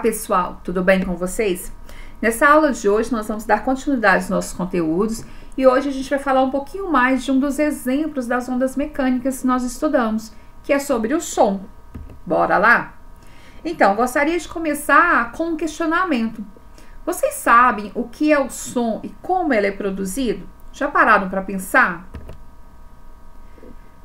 Pessoal, tudo bem com vocês? Nessa aula de hoje nós vamos dar continuidade aos nossos conteúdos e hoje a gente vai falar um pouquinho mais de um dos exemplos das ondas mecânicas que nós estudamos, que é sobre o som. Bora lá? Então, gostaria de começar com um questionamento. Vocês sabem o que é o som e como ele é produzido? Já pararam para pensar?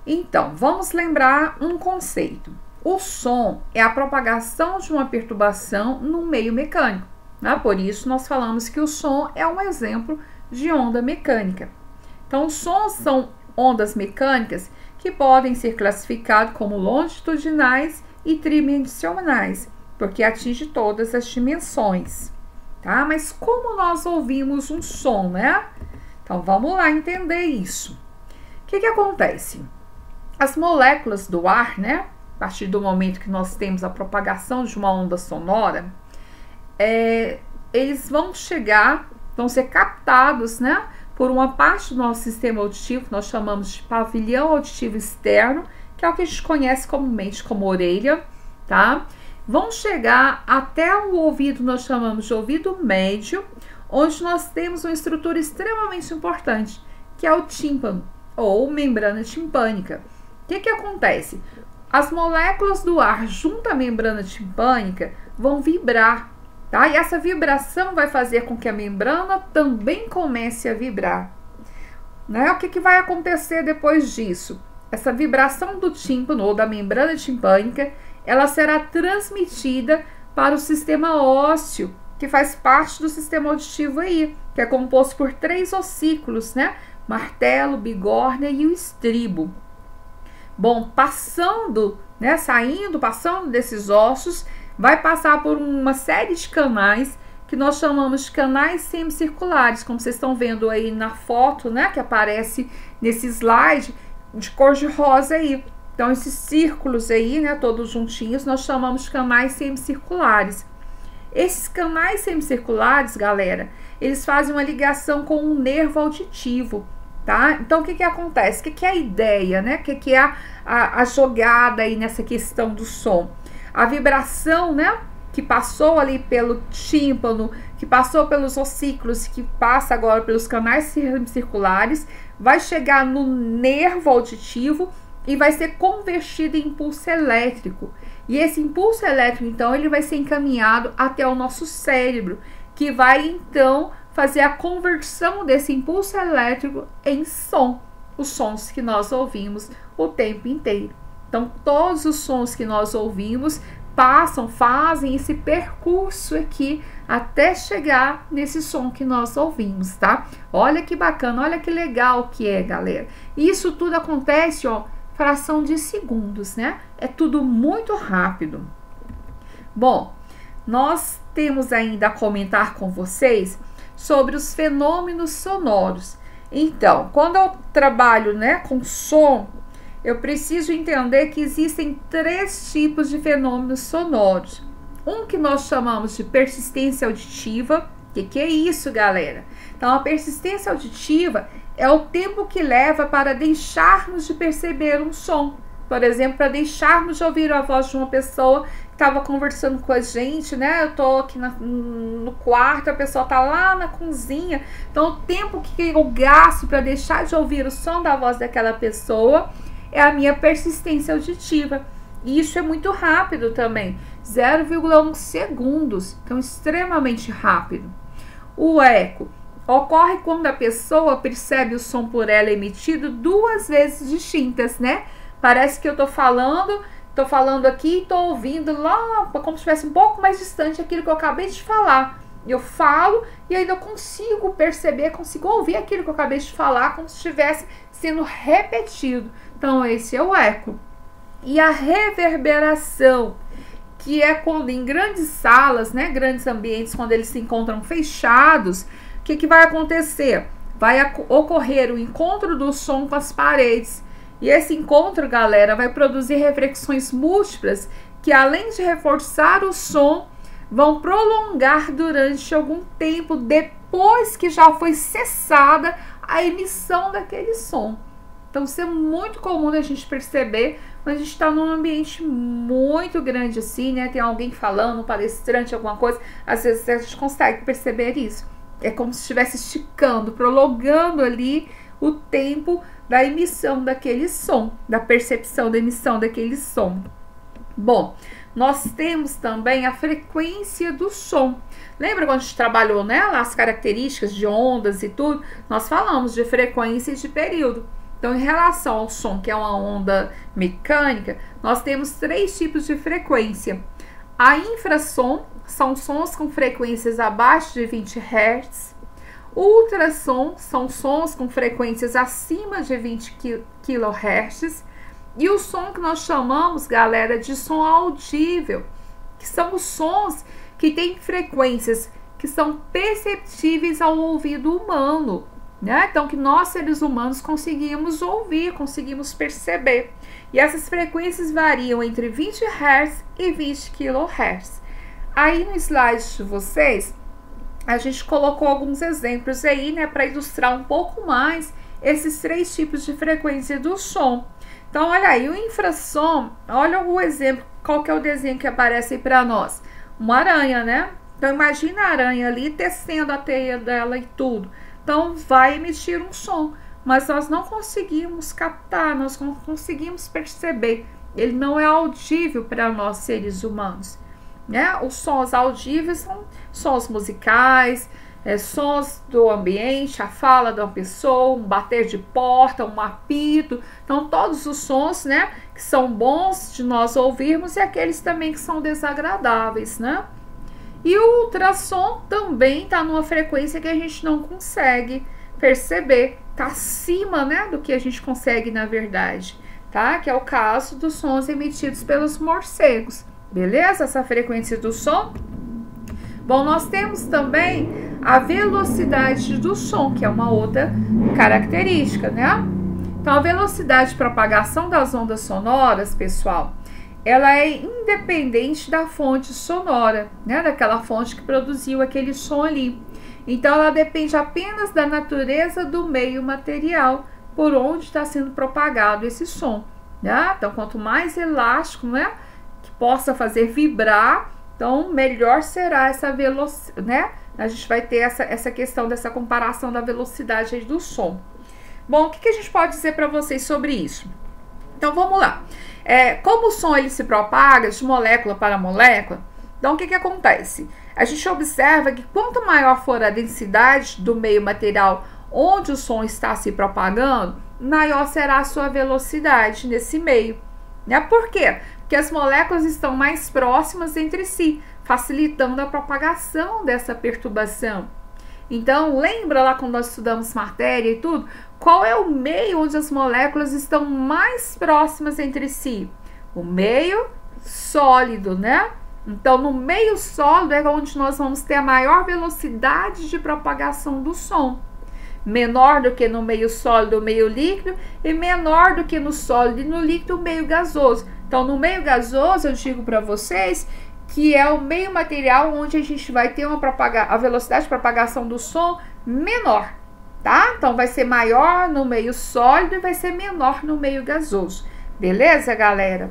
Então, vamos lembrar um conceito. O som é a propagação de uma perturbação no meio mecânico, né? Por isso, nós falamos que o som é um exemplo de onda mecânica. Então, os sons são ondas mecânicas que podem ser classificados como longitudinais e tridimensionais, porque atinge todas as dimensões, tá? Mas como nós ouvimos um som, né? Então, vamos lá entender isso. O que acontece? As moléculas do ar, né? A partir do momento que nós temos a propagação de uma onda sonora, eles vão ser captados, né, por uma parte do nosso sistema auditivo, que nós chamamos de pavilhão auditivo externo, que é o que a gente conhece comumente como orelha, tá? Vão chegar até o ouvido, nós chamamos de ouvido médio, onde nós temos uma estrutura extremamente importante, que é o tímpano, ou membrana timpânica. O que acontece? As moléculas do ar junto à membrana timpânica vão vibrar, tá? E essa vibração vai fazer com que a membrana também comece a vibrar, né? O que vai acontecer depois disso? Essa vibração do tímpano ou da membrana timpânica, ela será transmitida para o sistema ósseo, que faz parte do sistema auditivo aí, que é composto por 3 ossículos, né? Martelo, bigórnia e o estribo. Bom, passando desses ossos, vai passar por uma série de canais que nós chamamos de canais semicirculares, como vocês estão vendo aí na foto, né, que aparece nesse slide de cor de rosa aí. Então, esses círculos aí, né, todos juntinhos, nós chamamos de canais semicirculares. Esses canais semicirculares, galera, eles fazem uma ligação com um nervo auditivo. Tá? Então, o que acontece? O que é a ideia, né? O que é a jogada aí nessa questão do som? A vibração, né? Que passou ali pelo tímpano, que passou pelos ossículos, que passa agora pelos canais circulares, vai chegar no nervo auditivo e vai ser convertido em impulso elétrico. E esse impulso elétrico, então, ele vai ser encaminhado até o nosso cérebro, que vai, então, fazer a conversão desse impulso elétrico em som, os sons que nós ouvimos o tempo inteiro. Então, todos os sons que nós ouvimos fazem esse percurso aqui até chegar nesse som que nós ouvimos, tá? Olha que bacana, olha que legal que é, galera. Isso tudo acontece, ó, fração de segundos, né? É tudo muito rápido. Bom, nós temos ainda a comentar com vocês sobre os fenômenos sonoros. Então, quando eu trabalho, né, com som, eu preciso entender que existem 3 tipos de fenômenos sonoros. Um que nós chamamos de persistência auditiva. O que é isso, galera? Então, a persistência auditiva é o tempo que leva para deixarmos de perceber um som. Por exemplo, para deixarmos de ouvir a voz de uma pessoa que estava conversando com a gente, né? Eu tô aqui no quarto, a pessoa tá lá na cozinha. Então, o tempo que eu gasto para deixar de ouvir o som da voz daquela pessoa é a minha persistência auditiva. E isso é muito rápido também, 0,1 segundos. Então, extremamente rápido. O eco ocorre quando a pessoa percebe o som por ela emitido 2 vezes distintas, né? Parece que eu tô falando aqui e tô ouvindo lá, como se estivesse um pouco mais distante aquilo que eu acabei de falar. Eu falo e ainda eu consigo perceber, consigo ouvir aquilo que eu acabei de falar como se estivesse sendo repetido. Então, esse é o eco. E a reverberação, que é quando em grandes salas, né, grandes ambientes, quando eles se encontram fechados, o que vai acontecer? Vai ocorrer o encontro do som com as paredes. E esse encontro, galera, vai produzir reflexões múltiplas que, além de reforçar o som, vão prolongar durante algum tempo depois que já foi cessada a emissão daquele som. Então, isso é muito comum a gente perceber Quando a gente está num ambiente muito grande assim, né? Tem alguém falando, um palestrante, alguma coisa, às vezes a gente consegue perceber isso. É como se estivesse esticando, prolongando ali o tempo da emissão daquele som, da percepção da emissão daquele som. Bom, nós temos também a frequência do som. Lembra quando a gente trabalhou, né, lá as características de ondas e tudo? Nós falamos de frequência e de período. Então, em relação ao som, que é uma onda mecânica, nós temos 3 tipos de frequência. A infrassom são sons com frequências abaixo de 20 Hz. Ultrassom são sons com frequências acima de 20 kHz. E o som que nós chamamos, galera, de som audível, que são os sons que têm frequências que são perceptíveis ao ouvido humano, né? Então, que nós, seres humanos, conseguimos ouvir, conseguimos perceber. E essas frequências variam entre 20 Hz e 20 kHz. Aí no slide de vocês, a gente colocou alguns exemplos aí, né, para ilustrar um pouco mais esses 3 tipos de frequência do som. Então, olha aí, o infrassom, olha o exemplo, qual que é o desenho que aparece aí para nós? Uma aranha, né? Então, imagina a aranha ali tecendo a teia dela e tudo. Então, vai emitir um som, mas nós não conseguimos captar, nós não conseguimos perceber. Ele não é audível para nós, seres humanos, né? Os sons audíveis são sons musicais, sons do ambiente, a fala de uma pessoa, um bater de porta, um apito. Então, todos os sons, né, que são bons de nós ouvirmos e aqueles também que são desagradáveis, né? E o ultrassom também está numa frequência que a gente não consegue perceber, está acima, né, do que a gente consegue na verdade, tá? Que é o caso dos sons emitidos pelos morcegos, beleza? Essa frequência do som. Bom, nós temos também a velocidade do som, que é uma outra característica, né? Então, a velocidade de propagação das ondas sonoras, pessoal, ela é independente da fonte sonora, né? Daquela fonte que produziu aquele som ali. Então, ela depende apenas da natureza do meio material por onde está sendo propagado esse som, né? Então, quanto mais elástico, né, que possa fazer vibrar, então melhor será essa velocidade, né? A gente vai ter essa questão dessa comparação da velocidade aí do som. Bom, o que a gente pode dizer para vocês sobre isso? Então, vamos lá. Como o som ele se propaga de molécula para molécula, então o que acontece? A gente observa que quanto maior for a densidade do meio material onde o som está se propagando, maior será a sua velocidade nesse meio, né? Por quê? Porque as moléculas estão mais próximas entre si, facilitando a propagação dessa perturbação. Então, lembra lá quando nós estudamos matéria e tudo? Qual é o meio onde as moléculas estão mais próximas entre si? O meio sólido, né? Então, no meio sólido é onde nós vamos ter a maior velocidade de propagação do som. Menor do que no meio sólido ou meio líquido, e menor do que no sólido e no líquido, meio gasoso. Então, no meio gasoso, eu digo para vocês que é o meio material onde a gente vai ter a velocidade de propagação do som menor, tá? Então, vai ser maior no meio sólido e vai ser menor no meio gasoso. Beleza, galera?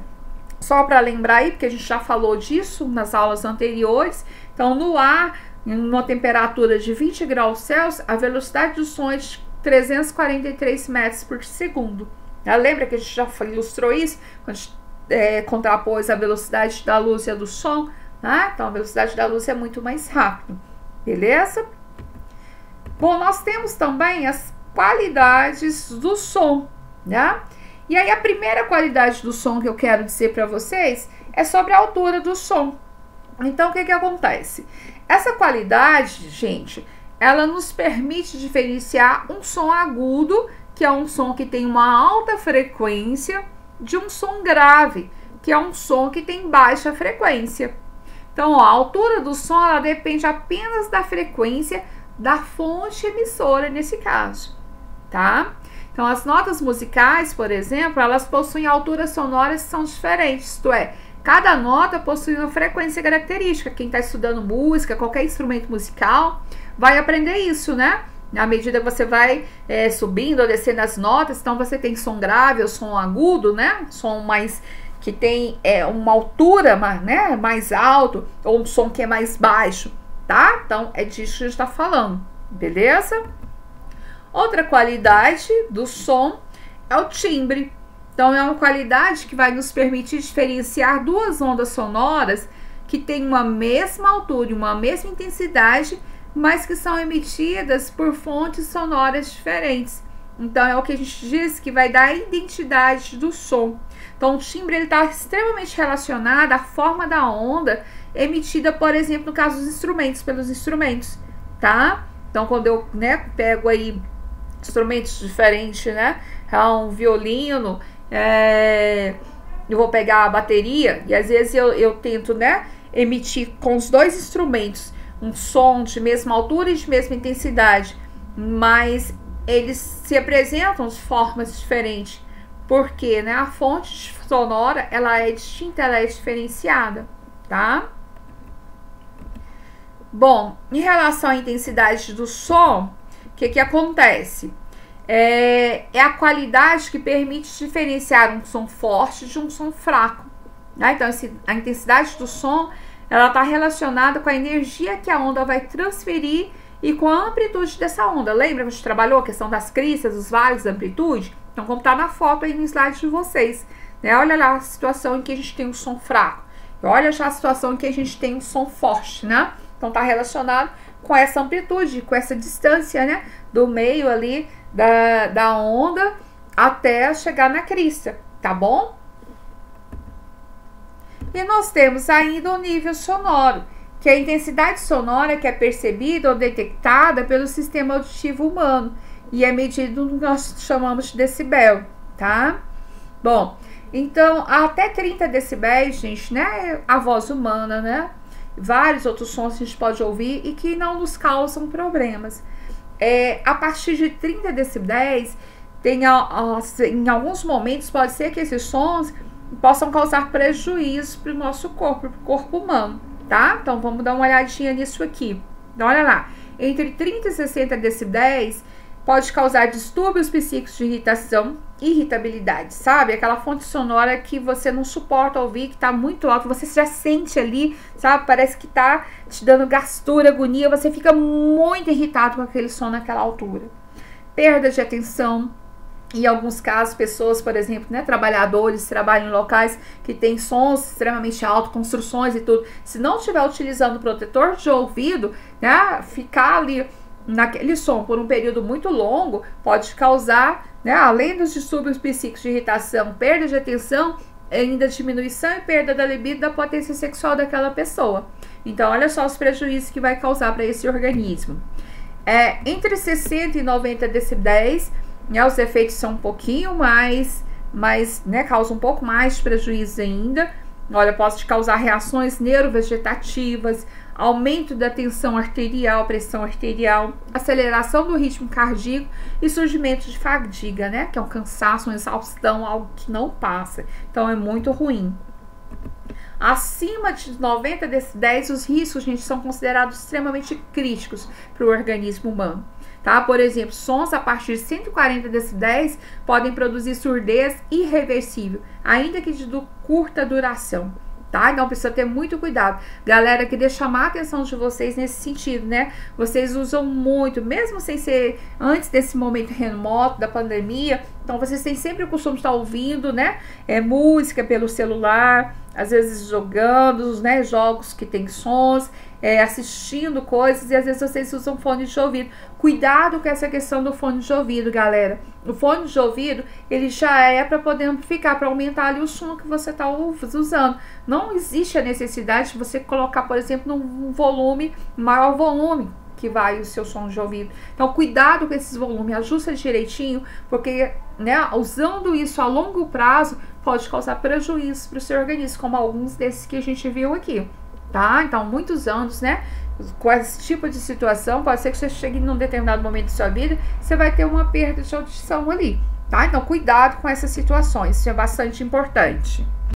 Só para lembrar aí, porque a gente já falou disso nas aulas anteriores. Então, no ar, em uma temperatura de 20 graus Celsius, a velocidade do som é de 343 metros por segundo. Lembra que a gente já ilustrou isso? Quando a gente contrapôs a velocidade da luz e a do som, tá? Então, a velocidade da luz é muito mais rápida, beleza? Bom, nós temos também as qualidades do som, né? E aí, a primeira qualidade do som que eu quero dizer para vocês é sobre a altura do som. Então, o que acontece? Essa qualidade, gente, ela nos permite diferenciar um som agudo, que é um som que tem uma alta frequência, de um som grave, que é um som que tem baixa frequência. Então, ó, a altura do som ela depende apenas da frequência da fonte emissora nesse caso, tá? Então, as notas musicais, por exemplo, elas possuem alturas sonoras que são diferentes, isto é, cada nota possui uma frequência característica. Quem está estudando música, qualquer instrumento musical, vai aprender isso, né? Na medida que você vai subindo ou descendo as notas, então você tem som grave ou som agudo, né? Som mais que tem uma altura, né, mais alto, ou um som que é mais baixo, tá? Então é disso que a gente está falando, beleza? Outra qualidade do som é o timbre. Então é uma qualidade que vai nos permitir diferenciar duas ondas sonoras que têm uma mesma altura e uma mesma intensidade, mas que são emitidas por fontes sonoras diferentes. Então é o que a gente diz que vai dar a identidade do som. Então o timbre está extremamente relacionado à forma da onda emitida, por exemplo, no caso dos instrumentos, pelos instrumentos, tá? Então quando eu, né, pego aí instrumentos diferentes, né, um violino, eu vou pegar a bateria e às vezes eu tento, né, emitir com os dois instrumentos um som de mesma altura e de mesma intensidade, mas eles se apresentam de formas diferentes, porque, né, a fonte sonora ela é distinta, ela é diferenciada, tá? Bom, em relação à intensidade do som, o que acontece? É a qualidade que permite diferenciar um som forte de um som fraco, né? Então, a intensidade do som ela está relacionada com a energia que a onda vai transferir e com a amplitude dessa onda. Lembra que a gente trabalhou a questão das cristas, dos vales, da amplitude? Então, como está na foto aí no slide de vocês, né? Olha lá a situação em que a gente tem um som fraco. E olha já a situação em que a gente tem um som forte, né? Então, está relacionado com essa amplitude, com essa distância, né? Do meio ali da onda até chegar na crista, tá bom? E nós temos ainda o nível sonoro, que é a intensidade sonora que é percebida ou detectada pelo sistema auditivo humano e é medido no que nós chamamos de decibel, tá? Bom, então até 30 decibéis, gente, né? A voz humana, né? Vários outros sons que a gente pode ouvir e que não nos causam problemas. A partir de 30 decibéis, em alguns momentos pode ser que esses sons possam causar prejuízo para o nosso corpo, para o corpo humano, tá? Então vamos dar uma olhadinha nisso aqui. Então olha lá, entre 30 e 60 decibéis pode causar distúrbios psíquicos de irritação e irritabilidade, sabe? Aquela fonte sonora que você não suporta ouvir, que tá muito alto, você já sente ali, sabe? Parece que tá te dando gastura, agonia, você fica muito irritado com aquele som naquela altura. Perda de atenção. Em alguns casos, pessoas, por exemplo, né, trabalhadores, trabalham em locais que tem sons extremamente altos, construções e tudo. Se não estiver utilizando protetor de ouvido, né, ficar ali naquele som por um período muito longo pode causar, né, além dos distúrbios psíquicos de irritação, perda de atenção, ainda diminuição e perda da libido, da potência sexual daquela pessoa. Então, olha só os prejuízos que vai causar para esse organismo. Entre 60 e 90 decibéis, né, os efeitos são um pouquinho mais, né, causam um pouco mais de prejuízo ainda. Olha, pode causar reações neurovegetativas, aumento da tensão arterial, pressão arterial, aceleração do ritmo cardíaco e surgimento de fadiga, né, que é um cansaço, uma exaustão, algo que não passa. Então, é muito ruim. Acima de 90 decibéis, os riscos, gente, são considerados extremamente críticos para o organismo humano. Tá? Por exemplo, sons a partir de 140 decibéis podem produzir surdez irreversível, ainda que de curta duração. Tá? Então precisa ter muito cuidado. Galera, queria chamar a atenção de vocês nesse sentido, né? Vocês usam muito, mesmo sem ser antes desse momento remoto da pandemia, então vocês têm sempre o costume de estar ouvindo, né? Música pelo celular, às vezes jogando, né? Jogos que tem sons, assistindo coisas, e às vezes vocês usam fone de ouvido. Cuidado com essa questão do fone de ouvido, galera. O fone de ouvido, ele já é para poder amplificar, para aumentar ali o som que você está usando. Não existe a necessidade de você colocar, por exemplo, num volume, maior volume que vai o seu som de ouvido. Então, cuidado com esses volumes, ajusta direitinho, porque, né, usando isso a longo prazo, pode causar prejuízo para o seu organismo, como alguns desses que a gente viu aqui. Tá? Então, muitos anos, né, com esse tipo de situação, pode ser que você chegue num determinado momento de sua vida, você vai ter uma perda de audição ali, tá? Então, cuidado com essas situações, isso é bastante importante.